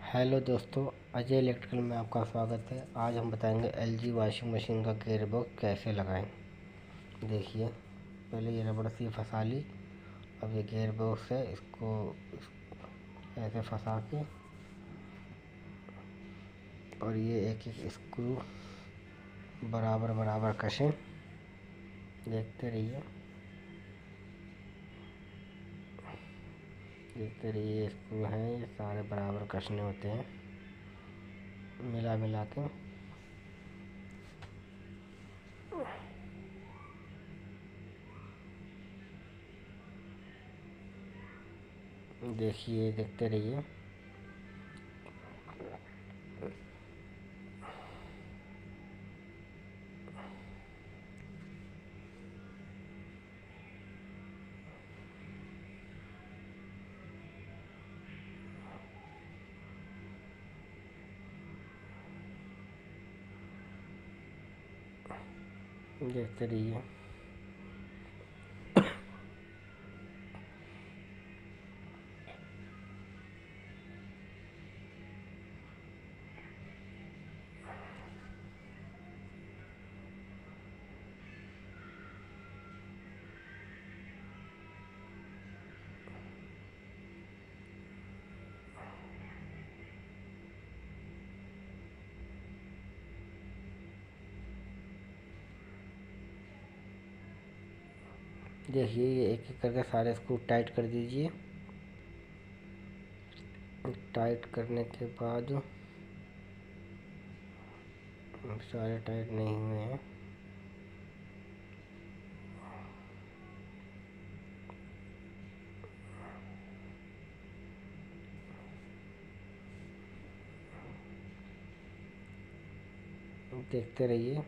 Hello दोस्तों, Ajay electrical में आपका स्वागत है। आज हम बताएंगे एलजी वॉशिंग मशीन का गियर बॉक्स कैसे लगाएं। देखिए, पहले ये रबड़ सी फंसा ली। अब ये गियर बॉक्स है, इसको ऐसे फंसा के और ये एक एक स्क्रू बराबर बराबर कसें। देखते रहिए ये स्क्रू हैं, ये सारे बराबर कसने होते हैं। मिला मिला के देखिए, देखते रहिए। देखते रहिए। देखिए, ये एक एक करके सारे स्क्रू टाइट कर दीजिए। टाइट करने के बाद सारे टाइट नहीं हुए हैं। देखते रहिए।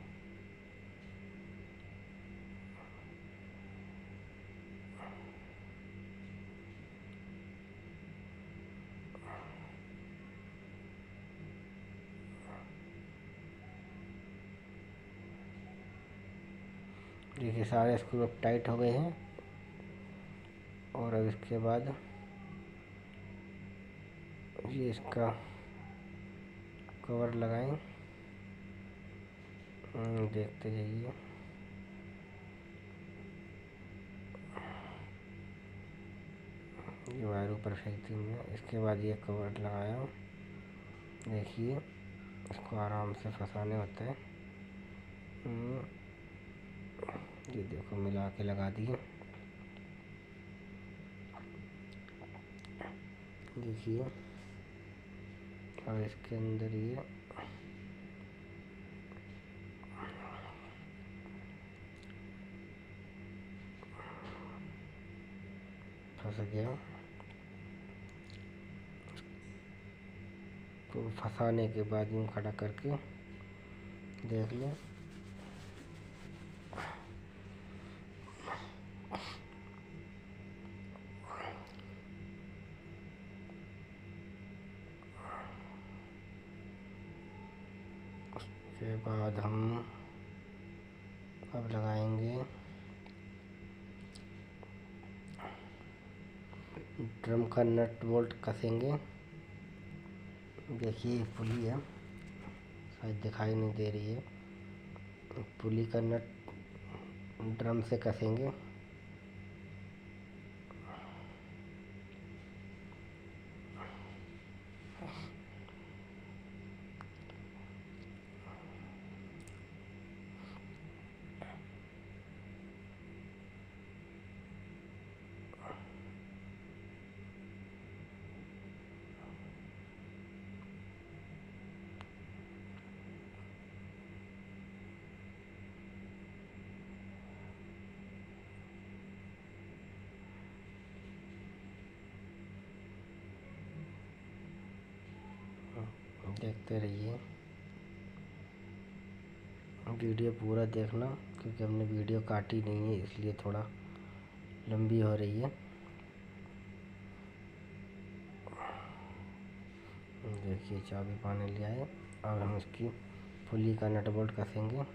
देखिए, सारे स्क्रू अब टाइट हो गए हैं। और अब इसके बाद ये इसका कवर लगाएं। देखते जाइए। ये वायर ऊपर फेंक दी है। इसके बाद ये कवर लगाया। देखिए, इसको आराम से फंसाने होता है। ये देखो, मिला के लगा दिए। देखिए, और इसके अंदर ये फंस गया। तो फंसाने के बाद यूँ खड़ा करके देख लें। उसके बाद हम अब लगाएंगे ड्रम का नट बोल्ट कसेंगे। देखिए, पुली है, शायद दिखाई नहीं दे रही है। पुली का नट ड्रम से कसेंगे। देखते रहिए। वीडियो पूरा देखना, क्योंकि हमने वीडियो काटी नहीं है, इसलिए थोड़ा लंबी हो रही है। देखिए, चाबी पाने लिया है। अब हम इसकी पुली का नट बोल्ट कसेंगे।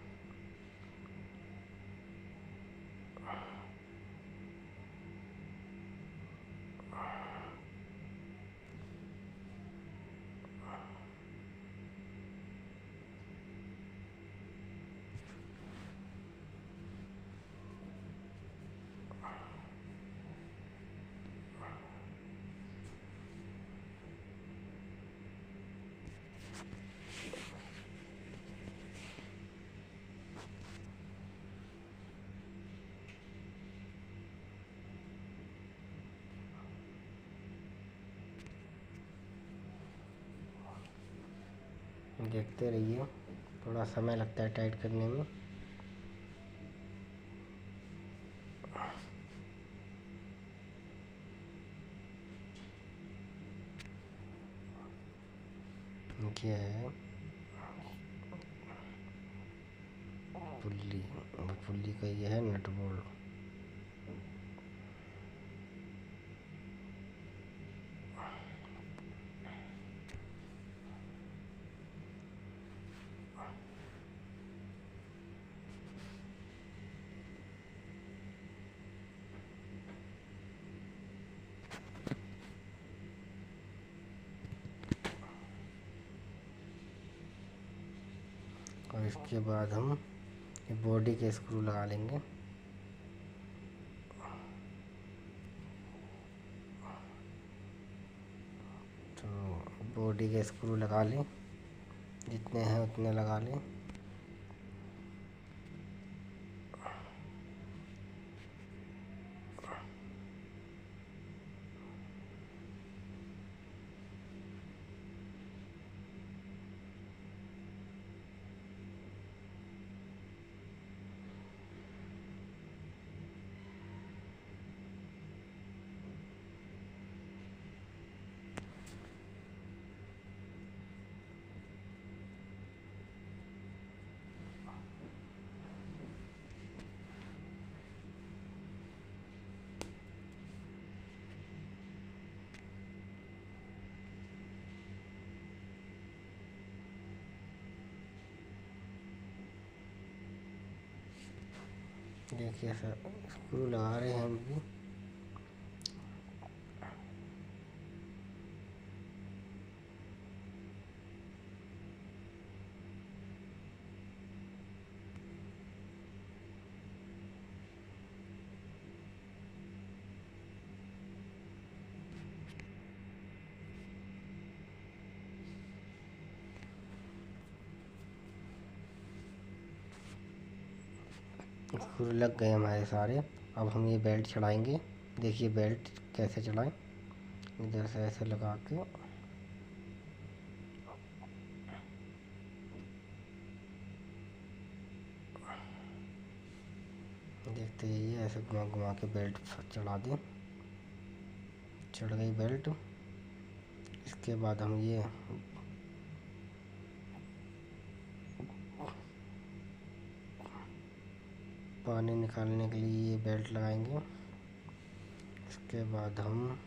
देखते रहिए, थोड़ा समय लगता है टाइट करने में। ये है पुल्ली, पुल्ली का ये है नट बोल्ट। और इसके बाद हम ये बॉडी के स्क्रू लगा लेंगे। तो बॉडी के स्क्रू लगा लें, जितने हैं उतने लगा लें। देखिए सर, स्क्रू लगा रहे हैं हम भी। स्क्रू लग गए हमारे सारे। अब हम ये बेल्ट चढ़ाएंगे। देखिए बेल्ट कैसे चढ़ाएं, इधर से ऐसे लगा के देखते जाइए, ऐसे घुमा घुमा के बेल्ट चढ़ा दें। चढ़ गई बेल्ट। इसके बाद हम ये पानी निकालने के लिए ये बेल्ट लगाएंगे। इसके बाद हम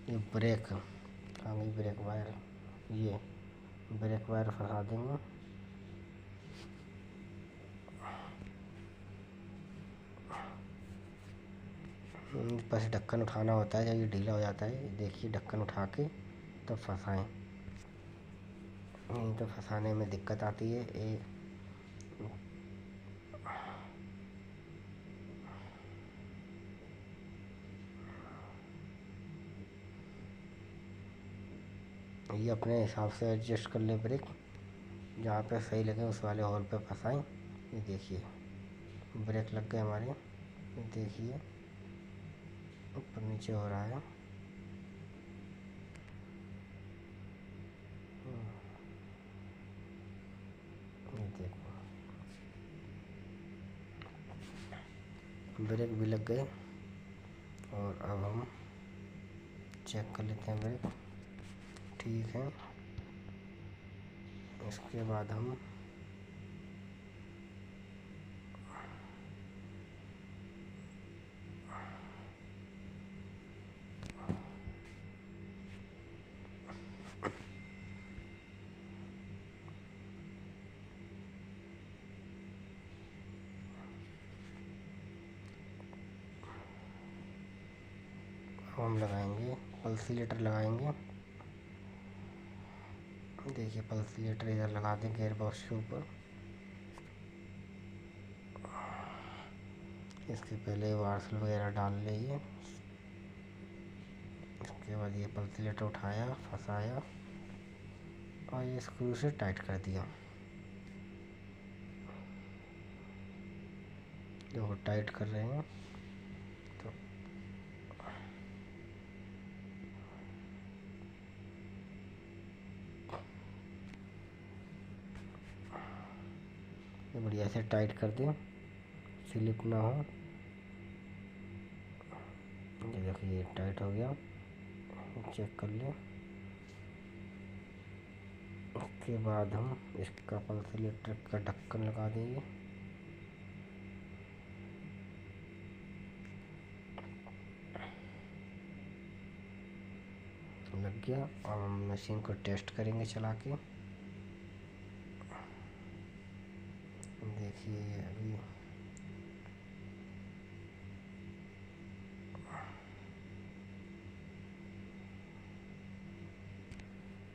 ये ब्रेक, हाँ ये ब्रेक वायर, ये ब्रेक वायर फंसा देंगे। ऊपर से ढक्कन उठाना होता है, जब ये ढीला हो जाता है देखिए, ढक्कन उठा के तब फंसाएं, नहीं तो फंसाने में दिक्कत आती है। ये अपने हिसाब से एडजस्ट कर लें ब्रेक, जहाँ पे सही लगे उस वाले होल पे फंसाएं। ये देखिए ब्रेक लग गए हमारे। ये देखिए ऊपर नीचे हो रहा है। ये देखो ब्रेक भी लग गए। और अब हम चेक कर लेते हैं ब्रेक, ठीक है। इसके बाद हम लगाएंगे पल्सीलेटर लगाएंगे। देखिए पल्सीलेटर इधर लगा दें गियर बॉक्स के ऊपर। इसके पहले वार्सल वगैरह डाल लीजिए। इसके बाद ये पल्सीलेटर उठाया, फंसाया और ये स्क्रू से टाइट कर दिया। देखो टाइट कर रहे हैं तो ये बढ़िया से टाइट कर दें, स्लिप ना हो। ये देखिए ये टाइट हो गया, चेक कर लें। उसके बाद हम इसका पल्सलेटर का ढक्कन लगा देंगे। लग गया। और हम मशीन को टेस्ट करेंगे चला के। देखिए अभी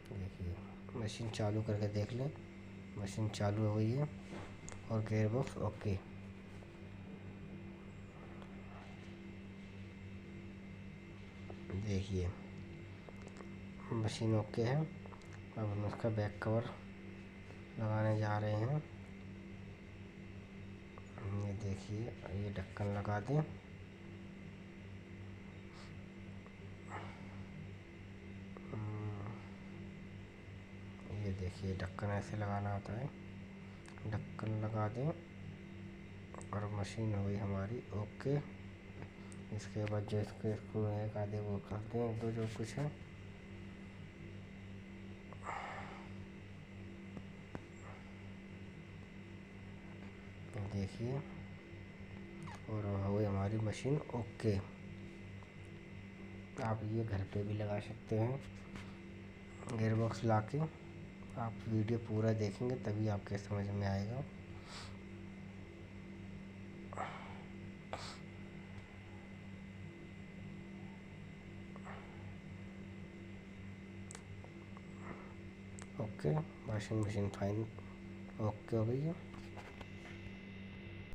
देखिए मशीन चालू करके देख लें। मशीन चालू हो गई है और गियर बॉक्स ओके। देखिए मशीन ओके है। अब हम उसका बैक कवर लगाने जा रहे हैं। ये देखिए ये ढक्कन लगा दें। ये देखिए ढक्कन ऐसे लगाना होता है। ढक्कन लगा दें और मशीन हो गई हमारी ओके। इसके बाद जो इसके स्क्रू एक आधे वो कर दें, एक दो जो कुछ है। देखिए और हो गई हमारी मशीन ओके। आप ये घर पे भी लगा सकते हैं गियर बॉक्स ला के। आप वीडियो पूरा देखेंगे तभी आपके समझ में आएगा। Okay, washing machine fine okay हो गई है।